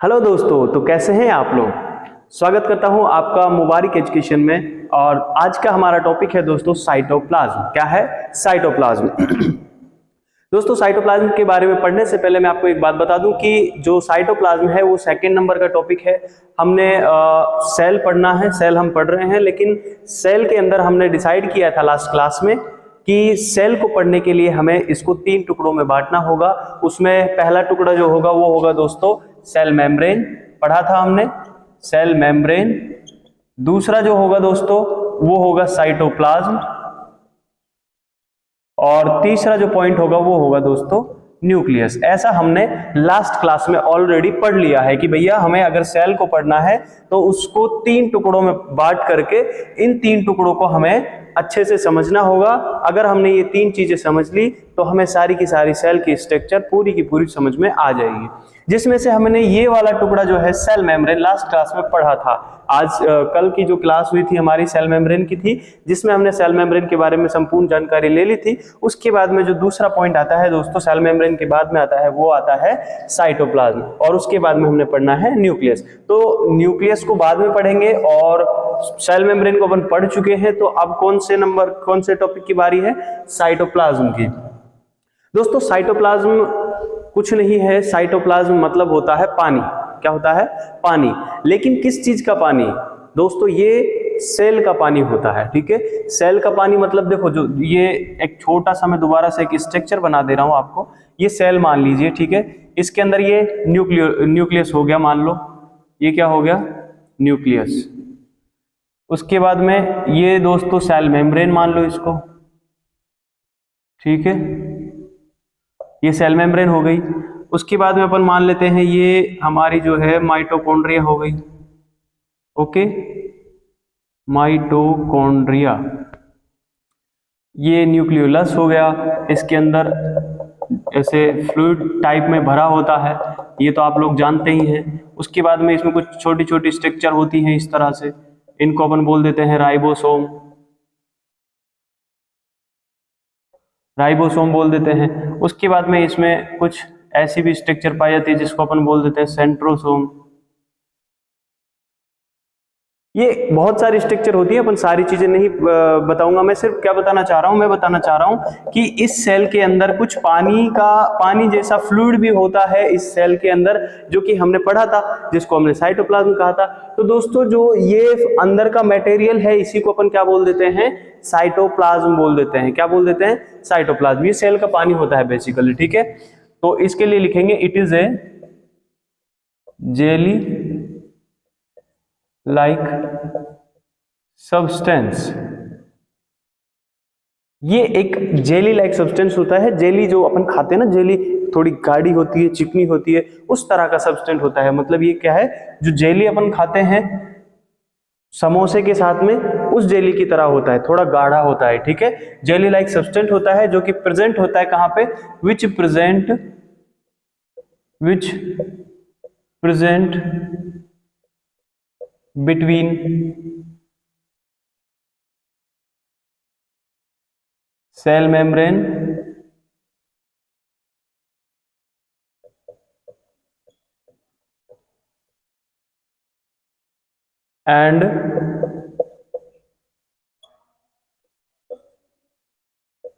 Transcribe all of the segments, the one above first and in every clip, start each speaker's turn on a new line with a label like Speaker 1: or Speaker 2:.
Speaker 1: Hello दोस्तों, तो कैसे हैं आप लोग। स्वागत करता हूं आपका मुबारक एजुकेशन में। और आज का हमारा टॉपिक है दोस्तों साइटोप्लाज्म। क्या है? साइटोप्लाज्म। दोस्तों साइटोप्लाज्म के बारे में पढ़ने से पहले मैं आपको एक बात बता दूं कि जो साइटोप्लाज्म है वो सेकंड नंबर का टॉपिक है। हमने सेल पढ़ना है, सेल हम पढ़ रहे हैं, लेकिन सेल के अंदर हमने डिसाइड किया था लास्ट क्लास में कि सेल को पढ़ने के लिए हमें इसको 3 टुकड़ों में बांटना होगा। उसमें पहला टुकड़ा जो होगा वो होगा दोस्तों सेल मेम्ब्रेन, पढ़ा था हमने सेल मेम्ब्रेन। दूसरा जो होगा दोस्तों वो होगा साइटोप्लाज्म, और तीसरा जो पॉइंट होगा वो होगा दोस्तों न्यूक्लियस। ऐसा हमने लास्ट क्लास में ऑलरेडी पढ़ लिया है कि भैया हमें अगर सेल को पढ़ना है तो उसको 3 टुकड़ों में बांट करके इन 3 टुकड़ों को हमें अच्छे से समझना होगा। अगर हमने ये 3 चीजें समझ ली तो हमें सारी की सारी सेल की स्ट्रक्चर पूरी की पूरी समझ में आ जाएगी। जिसमें से हमने ये वाला टुकड़ा जो है सेल मेम्ब्रेन लास्ट क्लास में पढ़ा था। आज कल की जो क्लास हुई थी हमारी सेल मेम्ब्रेन की थी, जिसमें हमने सेल मेम्ब्रेन के बारे में संपूर्ण जानकारी ले ली थी। उसके बाद में जो दूसरा पॉइंट आता है दोस्तों सेल मेम्ब्रेन के बाद में आता है वो आता है साइटोप्लाज्म, और उसके बाद में हमने पढ़ना है न्यूक्लियस। तो न्यूक्लियस को बाद में पढ़ेंगे और सेल मेम्ब्रेन को अपन पढ़ चुके हैं। तो अब कौन से टॉपिक की बारी है? साइटोप्लाज्म की। दोस्तों साइटोप्लाज्म कुछ नहीं है, साइटोप्लाज्म मतलब होता है पानी। क्या होता है? पानी। लेकिन किस चीज का पानी? दोस्तों ये सेल का पानी होता है। ठीक है, सेल का पानी मतलब देखो, जो ये एक छोटा सा मैं दोबारा से एक स्ट्रक्चर बना दे रहा हूं आपको। ये सेल मान लीजिए, ठीक है, इसके अंदर ये न्यूक्लियस हो गया, मान लो ये क्या हो गया? न्यूक्लियस। उसके बाद में ये दोस्तों सेल मेम्ब्रेन मान लो इसको, ठीक है, ये सेल मेम्ब्रेन हो गई। उसके बाद में अपन मान लेते हैं ये हमारी जो है माइटोकॉन्ड्रिया हो गई। Okay, mitochondria. ये न्यूक्लियोलस हो गया, इसके अंदर ऐसे फ्लूइड टाइप में भरा होता है, ये तो आप लोग जानते ही हैं। उसके बाद में इसमें कुछ छोटी छोटी स्ट्रक्चर होती हैं इस तरह से, इनको अपन बोल देते हैं राइबोसोम। राइबोसोम बोल देते हैं। उसके बाद में इसमें कुछ ऐसी भी स्ट्रक्चर पाई जाती है जिसको अपन बोल देते हैं सेंट्रोसोम। ये बहुत सारी स्ट्रक्चर होती है, अपन सारी चीजें नहीं बताऊंगा। मैं सिर्फ क्या बताना चाह रहा हूं, मैं बताना चाह रहा हूं कि इस सेल के अंदर कुछ पानी जैसा फ्लूइड भी होता है इस सेल के अंदर, जो कि हमने पढ़ा था, जिसको हमने साइटोप्लाज्म कहा था। तो दोस्तों जो ये अंदर का मटेरियल है इसी को अपन क्या बोल देते हैं? साइटोप्लाज्म बोल देते हैं। क्या बोल देते हैं? साइटोप्लाज्म। ये सेल का पानी होता है बेसिकली। ठीक है, तो इसके लिए लिखेंगे it is a jelly like substance. ये एक जेली लाइक सब्सटेंस होता है। जेली जो अपन खाते हैं ना, जेली थोड़ी गाढ़ी होती है, चिकनी होती है, उस तरह का सब्सटेंस होता है। मतलब ये क्या है? जो जेली अपन खाते हैं समोसे के साथ में, उस जेली की तरह होता है, थोड़ा गाढ़ा होता है। ठीक है, जेली लाइक सब्सटेंस होता है जो कि प्रेजेंट होता है कहां पे? विच present between cell membrane and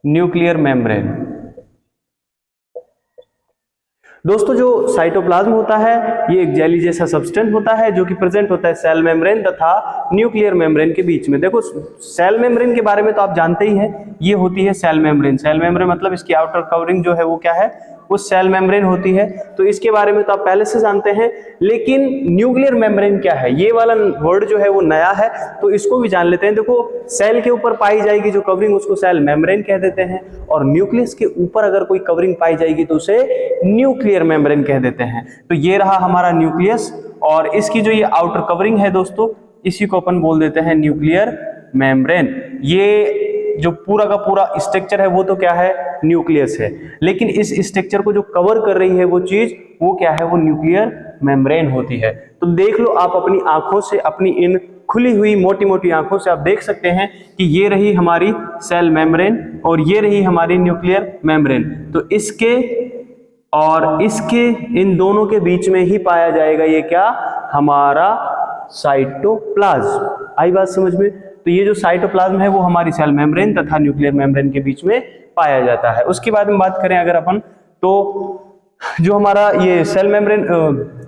Speaker 1: nuclear membrane। दोस्तों जो साइटोप्लाज्म होता है ये एक जेली जैसा सब्सटेंस होता है जो कि प्रेजेंट होता है सेल मेम्ब्रेन तथा न्यूक्लियर मेम्ब्रेन के बीच में। देखो सेल मेम्ब्रेन के बारे में तो आप जानते ही हैं, ये होती है सेल मेम्ब्रेन। सेल मेम्ब्रेन मतलब इसकी आउटर कवरिंग जो है वो क्या है? वो सेल मेम्ब्रेन होती है। तो इसके बारे में तो आप पहले से जानते हैं। लेकिन न्यूक्लियर मेम्ब्रेन क्या है? ये वाला वर्ड जो है वो नया है, तो इसको भी जान लेते हैं। देखो सेल के ऊपर पाई जाएगी जो कवरिंग उसको सेल मेम्ब्रेन कह देते हैं, और न्यूक्लियस के ऊपर अगर कोई कवरिंग पाई जाएगी तो उसे न्यूक्लियर मेम्ब्रेन कह देते हैं। तो ये रहा हमारा न्यूक्लियस, और इसकी जो ये आउटर कवरिंग है दोस्तों, इसी को अपन बोल देते हैं न्यूक्लियर मेम्ब्रेन। ये जो पूरा का पूरा स्ट्रक्चर है वो तो क्या है? न्यूक्लियस है। लेकिन इस स्ट्रक्चर को जो कवर कर रही है वो चीज, वो क्या है? वो न्यूक्लियर मेम्ब्रेन होती है। तो देख लो आप अपनी आंखों से, अपनी इन खुली हुई मोटी मोटी आंखों से आप देख सकते हैं कि ये रही हमारी सेल मेम्ब्रेन और ये रही हमारी न्यूक्लियर मेम्ब्रेन। तो इसके और इसके इन दोनों के बीच में ही पाया जाएगा ये क्या, हमारा साइटोप्लाज्म। आई बात समझ में? तो ये जो साइटोप्लाज्म है वो हमारी सेल मेम्ब्रेन तथा न्यूक्लियर मेम्ब्रेन के बीच में पाया जाता है। उसके बाद में बात करें अगर अपन, तो जो हमारा ये सेल मेम्ब्रेन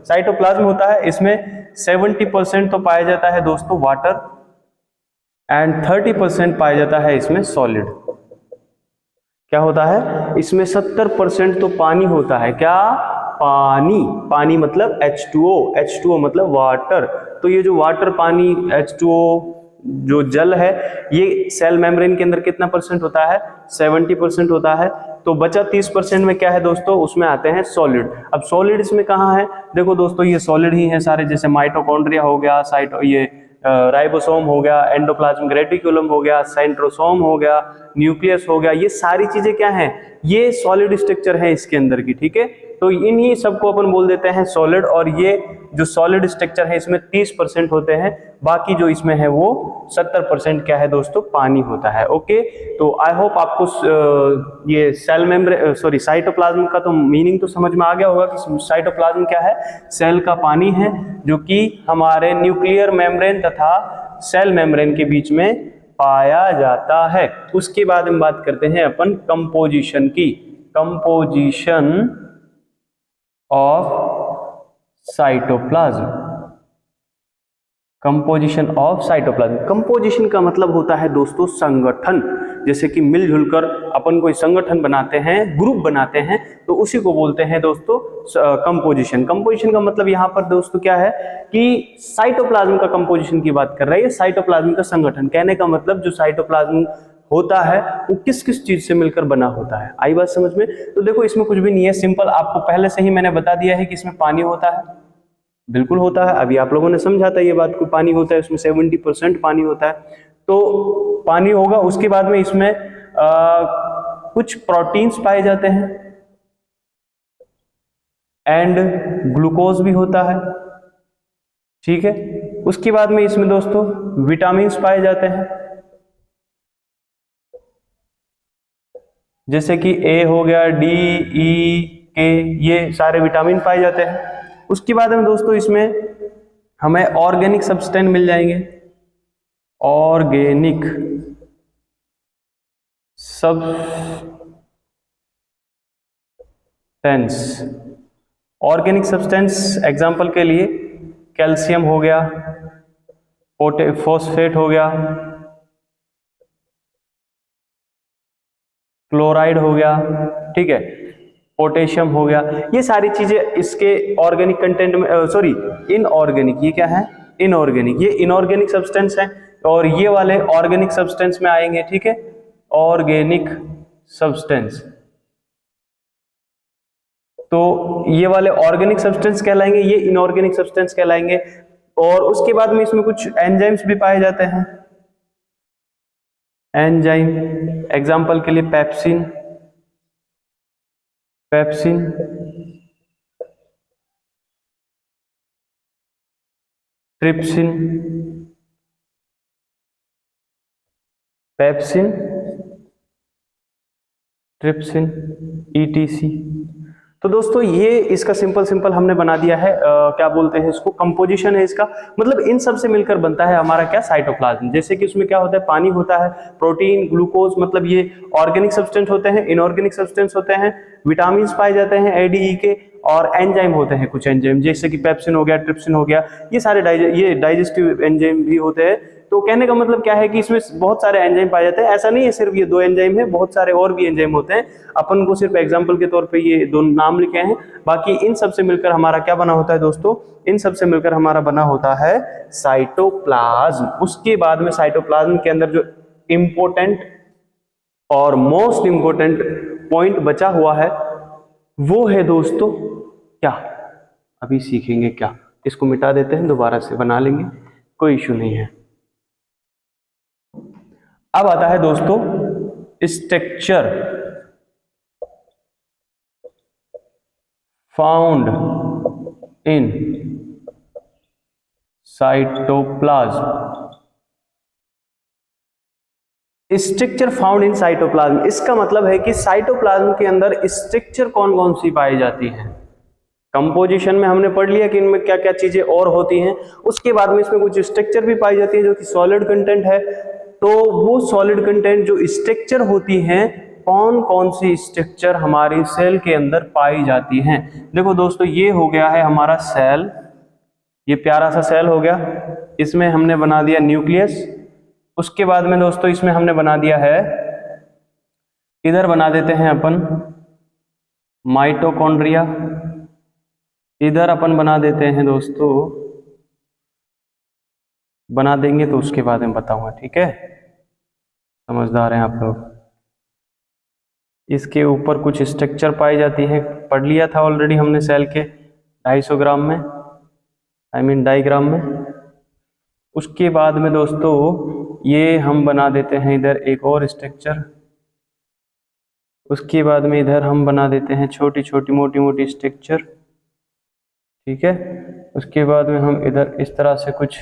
Speaker 1: साइटोप्लाज्म होता है इसमें 70% तो पाया जाता है दोस्तों वाटर एंड 30% पाया जाता है इसमें सॉलिड। क्या होता है इसमें 70% तो पानी होता है। क्या? पानी। पानी मतलब H2O, H2O मतलब वाटर। तो ये जो वाटर, पानी, H2O जो जल है, ये सेल मेम्ब्रेन के अंदर कितना परसेंट होता है? 70% होता है। तो बचा 30% में क्या है दोस्तों? उसमें आते हैं सॉलिड। अब सॉलिड इसमें कहाँ है? देखो दोस्तों ये सॉलिड ही है सारे, जैसे माइटोकॉन्ड्रिया हो गया, राइबोसोम हो गया, एंडोप्लाज्मिक रेटिकुलम हो गया, सेंट्रोसोम हो गया, न्यूक्लियस हो गया, ये सारी चीजें क्या हैं? ये सॉलिड स्ट्रक्चर है इसके अंदर की, ठीक है। तो इन्हीं सबको अपन बोल देते हैं सॉलिड, और ये जो सॉलिड स्ट्रक्चर है इसमें 30% होते हैं, बाकी जो इसमें है वो 70% क्या है दोस्तों? पानी होता है। ओके, तो आई होप आपको ये सेल मेम्ब्रेन साइटोप्लाज्म का तो मीनिंग तो समझ में आ गया होगा कि साइटोप्लाज्म क्या है? सेल का पानी है जो कि हमारे न्यूक्लियर मेम्ब्रेन तथा सेल मेम्ब्रेन के बीच में पाया जाता है। उसके बाद हम बात करते हैं अपन कंपोजिशन की। Composition of cytoplasm. Composition of cytoplasm. Composition का मतलब होता है दोस्तों संगठन। जैसे कि मिलजुल कर अपन कोई संगठन बनाते हैं, ग्रुप बनाते हैं, तो उसी को बोलते हैं दोस्तों कंपोजिशन। कंपोजिशन का मतलब यहाँ पर दोस्तों क्या है कि साइटोप्लाज्म का कंपोजिशन की बात कर रहा है, साइटोप्लाज्म का संगठन। कहने का मतलब जो साइटोप्लाज्म होता है वो किस किस चीज से मिलकर बना होता है। आई बात समझ में? तो देखो इसमें कुछ भी नहीं है, सिंपल, आपको पहले से ही मैंने बता दिया है कि इसमें पानी होता है। बिल्कुल होता है, अभी आप लोगों ने समझा था ये बात को, पानी होता है, उसमें 70% पानी होता है। तो पानी होगा, उसके बाद में इसमें कुछ प्रोटीन्स पाए जाते हैं एंड ग्लूकोज भी होता है, ठीक है। उसके बाद में इसमें दोस्तों विटामिन्स पाए जाते हैं, जैसे कि ए हो गया, डी, ई, के, ये सारे विटामिन पाए जाते हैं। उसके बाद में दोस्तों इसमें हमें ऑर्गेनिक सब्सटेंस मिल जाएंगे। Organic substance. Organic substance example के लिए कैल्शियम हो गया, फॉस्फेट हो गया, क्लोराइड हो गया, ठीक है, पोटेशियम हो गया, ये सारी चीजें इसके ऑर्गेनिक कंटेंट में, इनऑर्गेनिक, ये क्या है? इनऑर्गेनिक, ये इनऑर्गेनिक सब्सटेंस है, और ये वाले ऑर्गेनिक सब्सटेंस में आएंगे, ठीक है, ऑर्गेनिक सब्सटेंस। तो ये वाले ऑर्गेनिक सब्सटेंस कहलाएंगे, ये इनऑर्गेनिक सब्सटेंस कहलाएंगे। और उसके बाद में इसमें कुछ एंजाइम्स भी पाए जाते हैं। एंजाइम एग्जांपल के लिए pepsin, pepsin, trypsin, pepsin, trypsin, etc. तो दोस्तों ये इसका सिंपल हमने बना दिया है, क्या बोलते हैं इसको, कंपोजिशन है इसका। मतलब इन सब से मिलकर बनता है हमारा क्या? साइटोप्लाज्म। जैसे कि उसमें क्या होता है? पानी होता है, प्रोटीन, ग्लूकोज, मतलब ये ऑर्गेनिक सब्सटेंस होते हैं, इनऑर्गेनिक सब्सटेंस होते हैं, विटामिन पाए जाते हैं एडीई के, और एंजाइम होते हैं कुछ एंजाइम, जैसे कि पेप्सिन हो गया, ट्रिप्सिन हो गया, ये सारे डाइजेस्टिव एंजाइम भी होते हैं। तो कहने का मतलब क्या है कि इसमें बहुत सारे एंजाइम पाए जाते हैं। ऐसा नहीं है सिर्फ ये 2 एंजाइम है, बहुत सारे और भी एंजाइम होते हैं। अपन को सिर्फ एग्जांपल के तौर पे ये 2 नाम लिखे हैं, बाकी इन सब से मिलकर हमारा क्या बना होता है दोस्तों? इन सब से मिलकर हमारा बना होता है साइटोप्लाज्म। उसके बाद में साइटोप्लाज्म के अंदर जो इंपॉर्टेंट और मोस्ट इंपॉर्टेंट पॉइंट बचा हुआ है वो है दोस्तों क्या? अभी सीखेंगे क्या, इसको मिटा देते हैं, दोबारा से बना लेंगे, कोई इश्यू नहीं है। अब आता है दोस्तों structure found in cytoplasm. Structure found in cytoplasm, इसका मतलब है कि साइटोप्लाज्म के अंदर स्ट्रक्चर कौन कौन सी पाई जाती हैं। कंपोजिशन में हमने पढ़ लिया कि इनमें क्या क्या चीजें और होती हैं, उसके बाद में इसमें कुछ स्ट्रक्चर भी पाई जाती है जो कि सॉलिड कंटेंट है। तो वो सॉलिड कंटेंट जो स्ट्रक्चर होती हैं, कौन कौन सी स्ट्रक्चर हमारी सेल के अंदर पाई जाती हैं। देखो दोस्तों, ये हो गया है हमारा सेल, ये प्यारा सा सेल हो गया, इसमें हमने बना दिया न्यूक्लियस। उसके बाद में दोस्तों इसमें हमने बना दिया है, इधर बना देते हैं अपन माइटोकॉन्ड्रिया, इधर अपन बना देते हैं दोस्तों, बना देंगे तो उसके बाद में बताऊंगा, ठीक है, समझदार हैं आप लोग। इसके ऊपर कुछ स्ट्रक्चर पाई जाती है, पढ़ लिया था ऑलरेडी हमने सेल के 250 ग्राम में, डायग्राम में। उसके बाद में दोस्तों ये हम बना देते हैं इधर एक और स्ट्रक्चर, उसके बाद में इधर हम बना देते हैं छोटी छोटी मोटी मोटी स्ट्रक्चर, ठीक है। उसके बाद में हम इधर इस तरह से कुछ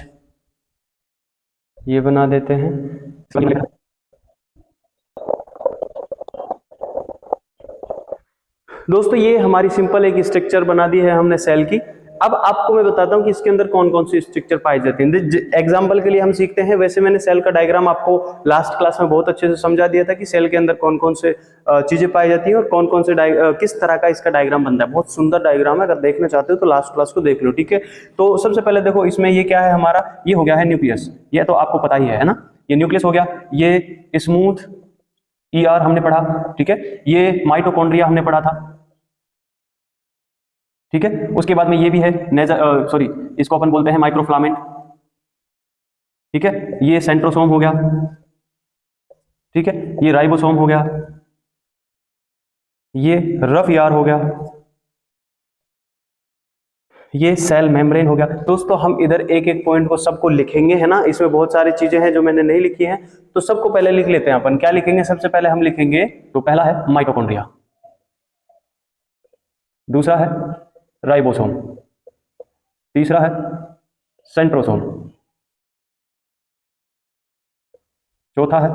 Speaker 1: ये बना देते हैं। दोस्तों ये हमारी सिंपल एक स्ट्रक्चर बना दी है हमने सेल की। अब आपको मैं बताता हूं कि इसके अंदर कौन कौन सी स्ट्रक्चर पाई जाती हैं। एग्जांपल के लिए हम सीखते हैं, वैसे मैंने सेल का डायग्राम आपको लास्ट क्लास में बहुत अच्छे से समझा दिया था कि सेल के अंदर कौन कौन से चीजें पाई जाती हैं और कौन कौन से किस तरह का इसका डायग्राम बनता है। बहुत सुंदर डायग्राम है, अगर देखना चाहते हो तो लास्ट क्लास को देख लो, ठीक है। तो सबसे पहले देखो इसमें ये क्या है हमारा, ये हो गया है न्यूक्लियस, ये तो आपको पता ही है ना, ये न्यूक्लियस हो गया। ये स्मूथ ER हमने पढ़ा, ठीक है। ये माइटोकॉन्ड्रिया हमने पढ़ा था, ठीक है। उसके बाद में ये भी है सॉरी, इसको अपन बोलते हैं माइक्रोफिलामेंट, ठीक है। ये सेंट्रोसोम हो गया, ठीक है। ये राइबोसोम हो गया, ये रफ ER हो गया, ये सेल मेम्ब्रेन हो गया। दोस्तों हम इधर एक एक पॉइंट को सबको लिखेंगे, है ना, इसमें बहुत सारी चीजें हैं जो मैंने नहीं लिखी हैं, तो सबको पहले लिख लेते हैं अपन। क्या लिखेंगे सबसे पहले हम लिखेंगे, तो पहला है माइटोकॉन्ड्रिया, दूसरा है राइबोसोम, तीसरा है सेंट्रोसोम, चौथा है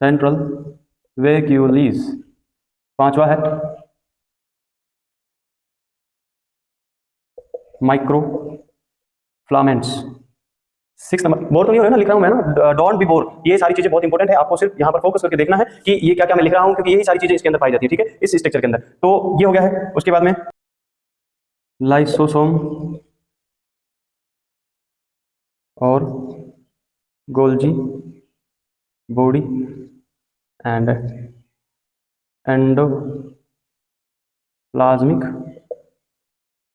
Speaker 1: सेंट्रल वैक्यूलिस, पांचवा है माइक्रोफ्लामेंट्स, 6 नंबर। बोर तो नहीं हो रहा ना, लिख रहा हूं मैं ना, डोंट बी बोर। ये सारी चीजें बहुत इंपॉर्टेंट है, आपको सिर्फ यहां पर फोकस करके देखना है कि ये क्या क्या मैं लिख रहा हूं, क्योंकि यही सारी चीजें इसके अंदर पाई जाती है, ठीक है, इस स्ट्रक्चर के अंदर। तो ये हो गया है। उसके बाद में लाइसोसोम और Golgi body and endoplasmic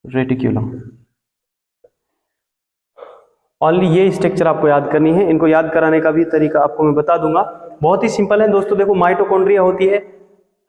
Speaker 1: reticulum. Only ये स्ट्रक्चर आपको याद करनी है, इनको याद कराने का भी तरीका आपको मैं बता दूंगा, बहुत ही सिंपल है दोस्तों। देखो माइटोकॉन्ड्रिया होती है,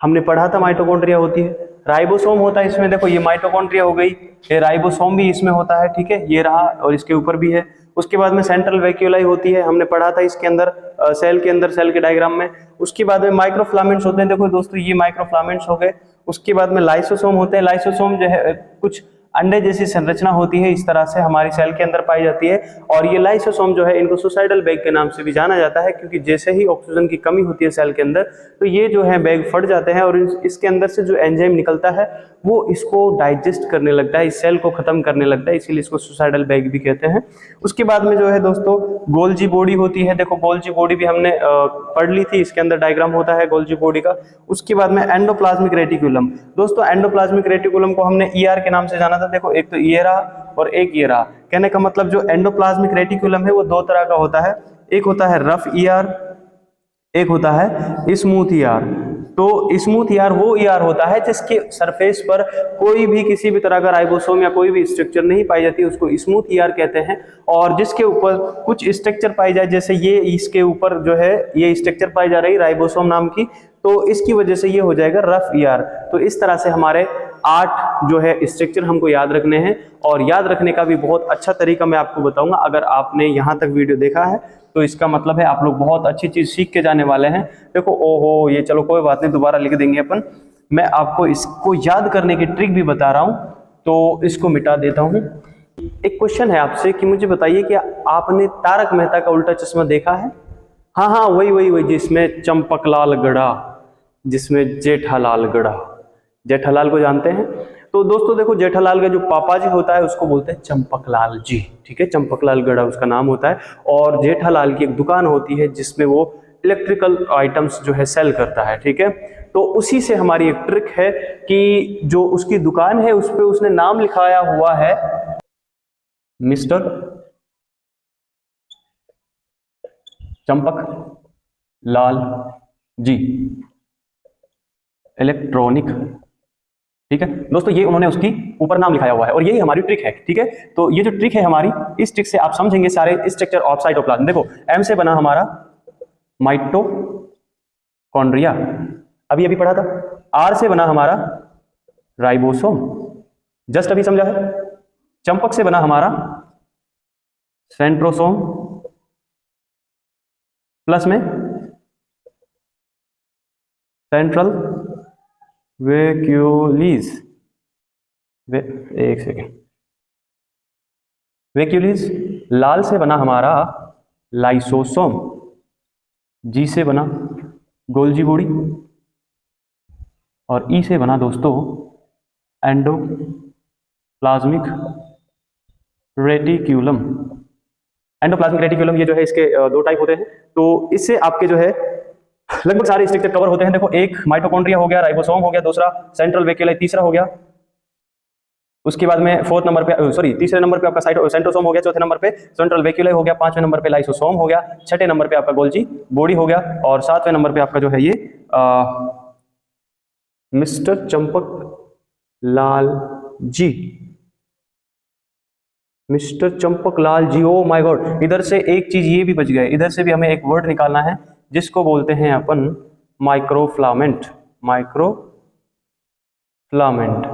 Speaker 1: हमने पढ़ा था माइटोकॉन्ड्रिया होती है, राइबोसोम होता है इसमें, देखो ये माइटोकॉन्ड्रिया हो गई, ये राइबोसोम भी इसमें होता है, ठीक है, ये रहा, और इसके ऊपर भी है। उसके बाद में सेंट्रल वैक्यूलाई होती है, हमने पढ़ा था इसके अंदर सेल के अंदर, सेल के डायग्राम में। उसके बाद में माइक्रोफ्लामेंट्स होते हैं, देखो दोस्तों ये माइक्रोफ्लामेंट्स हो गए। उसके बाद में लाइसोसोम होते हैं, लाइसोसोम जो है कुछ अंडे जैसी संरचना होती है, इस तरह से हमारी सेल के अंदर पाई जाती है। और ये लाइसोसोम जो है, इनको सुसाइडल बैग के नाम से भी जाना जाता है, क्योंकि जैसे ही ऑक्सीजन की कमी होती है सेल के अंदर, तो ये जो है बैग फट जाते हैं और इसके अंदर से जो एंजाइम निकलता है वो इसको डाइजेस्ट करने लगता है, इस सेल को खत्म करने लगता है, इसीलिए इसको सुसाइडल बैग भी कहते हैं। उसके बाद में जो है दोस्तों गोल्जी बॉडी होती है, देखो गोल्जी बॉडी भी हमने पढ़ ली थी, इसके अंदर डायग्राम होता है गोल्जी बॉडी का। उसके बाद में एंडोप्लाज्मिक रेटिकुलम, दोस्तों एंडोप्लाज्मिक रेटिकुलम को हमने ER के नाम से जाना था। देखो एक तो ये रहा और एक ये रहा, कहने का मतलब जो एंडोप्लाज्मिक रेटिकुलम है वो दो तरह का होता है, एक होता है रफ ER, एक होता है स्मूथ ER। तो स्मूथ ER वो ER होता है जिसके सरफेस पर कोई भी किसी भी तरह का राइबोसोम या कोई भी स्ट्रक्चर नहीं पाई जाती, उसको स्मूथ ER कहते हैं। और जिसके ऊपर कुछ स्ट्रक्चर पाई जाए, जैसे ये इसके ऊपर जो है ये स्ट्रक्चर पाई जा रही राइबोसोम नाम की, तो इसकी वजह से ये हो जाएगा रफ ER। तो इस तरह से हमारे 8 जो है स्ट्रक्चर हमको याद रखने हैं, और याद रखने का भी बहुत अच्छा तरीका मैं आपको बताऊंगा। अगर आपने यहाँ तक वीडियो देखा है तो इसका मतलब है आप लोग बहुत अच्छी चीज सीख के जाने वाले हैं। देखो ओहो, ये चलो कोई बात नहीं, दोबारा लिख देंगे अपन। मैं आपको इसको याद करने की ट्रिक भी बता रहा हूं, तो इसको मिटा देता हूं। एक क्वेश्चन है आपसे कि मुझे बताइए कि आपने तारक मेहता का उल्टा चश्मा देखा है? हाँ हाँ, वही जिसमें चंपकलाल गड़ा, जिसमें जेठालाल गड़ा। जेठालाल को जानते हैं? तो दोस्तों देखो, जेठालाल का जो पापा जी होता है उसको बोलते हैं चंपकलाल जी, ठीक है, चंपकलाल गड़ा उसका नाम होता है। और जेठालाल की एक दुकान होती है जिसमें वो इलेक्ट्रिकल आइटम्स जो है सेल करता है, ठीक है। तो उसी से हमारी एक ट्रिक है कि जो उसकी दुकान है उस पर उसने नाम लिखाया हुआ है मिस्टर चंपक लाल जी इलेक्ट्रॉनिक, ठीक है दोस्तों। ये उन्होंने उसकी ऊपर नाम लिखाया हुआ है और यही हमारी ट्रिक है, ठीक है। तो ये जो ट्रिक है हमारी, इस ट्रिक से आप समझेंगे सारे स्ट्रक्चर ऑफ साइटोप्लाज्म। देखो, एम से बना हमारा माइटोकॉन्ड्रिया, अभी पढ़ा था। आर से बना हमारा राइबोसोम, जस्ट अभी समझा है। चंपक से बना हमारा सेंट्रोसोम, प्लस में सेंट्रल वैक्यूलिस, एक सेकेंड, वैक्यूलिस। लाल से बना हमारा लाइसोसोम, जी से बना गोल्जी बॉडी, और ई से बना दोस्तों एंडोप्लाज्मिक रेटिक्यूलम। एंडोप्लाज्मिक रेटिक्यूलम ये जो है इसके दो टाइप होते हैं। तो इससे आपके जो है लगभग सारे स्ट्रक्चर कवर होते हैं। देखो, एक माइटोकॉन्ड्रिया हो गया, राइबोसोम हो गया, दूसरा सेंट्रल वैक्यूलाई, तीसरा हो गया, उसके बाद में तीसरे नंबर पे आपका सेंट्रोसोम हो गया, चौथे नंबर पे सेंट्रल वैक्यूलाई हो गया, पांचवें नंबर पे लाइसोसोम हो गया, छठे नंबर पे आपका गोल्जी बॉडी हो गया, और सातवें नंबर पे आपका जो है ये mister Champak Lal ji, mister Champak Lal ji. Oh my God, इधर से एक चीज ये भी बच गए, इधर से भी हमें एक वर्ड निकालना है जिसको बोलते हैं अपन माइक्रोफ्लामेंट, माइक्रोफ्लामेंट।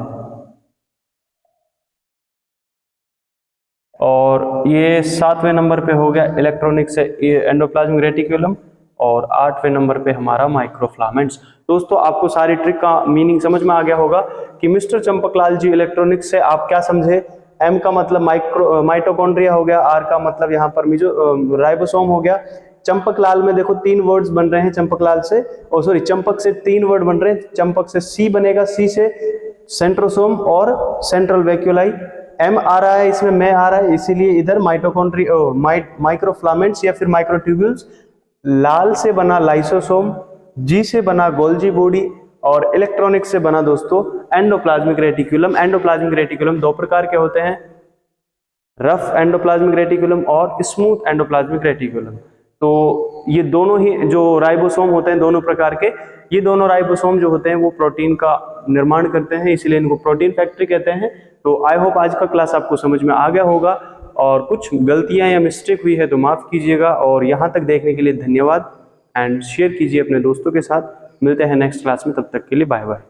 Speaker 1: और ये सातवें नंबर पे हो गया इलेक्ट्रॉनिक से एंडोप्लाज्मिक रेटिक्यूलम, और आठवें नंबर पे हमारा माइक्रोफ्लामेंट्स। दोस्तों आपको सारी ट्रिक का मीनिंग समझ में आ गया होगा कि मिस्टर चंपकलाल जी इलेक्ट्रॉनिक्स से आप क्या समझे। एम का मतलब माइटोकॉन्ड्रिया हो गया, आर का मतलब यहाँ पर राइबोसोम हो गया। चंपकलाल में देखो तीन वर्ड्स बन रहे हैं चंपकलाल से, चंपक से तीन वर्ड बन रहे हैं। चंपक से सी बनेगा, सी से सेंट्रोसोम और सेंट्रल वैक्यूलाई। एम आ रहा है इसमें, में आ रहा है, इसीलिए इधर माइक्रोफ्लामेंट्स या फिर माइक्रोट्यूब्यूल्स। लाल से बना लाइसोसोम, जी से बना गोल्जी बॉडी, और इलेक्ट्रॉनिक से बना दोस्तों एंडोप्लाज्मिक रेटिक्यूलम। एंडोप्लाज्मिक रेटिक्यूलम दो प्रकार के होते हैं, रफ एंडोप्लाज्मिक रेटिक्यूलम और स्मूथ एंडोप्लाज्मिक रेटिक्यूलम। तो ये दोनों ही जो राइबोसोम होते हैं दोनों प्रकार के, ये दोनों राइबोसोम जो होते हैं वो प्रोटीन का निर्माण करते हैं, इसीलिए इनको प्रोटीन फैक्ट्री कहते हैं। तो आई होप आज का क्लास आपको समझ में आ गया होगा, और कुछ गलतियां या मिस्टेक हुई है तो माफ कीजिएगा। और यहाँ तक देखने के लिए धन्यवाद, एंड शेयर कीजिए अपने दोस्तों के साथ। मिलते हैं नेक्स्ट क्लास में, तब तक के लिए बाय बाय।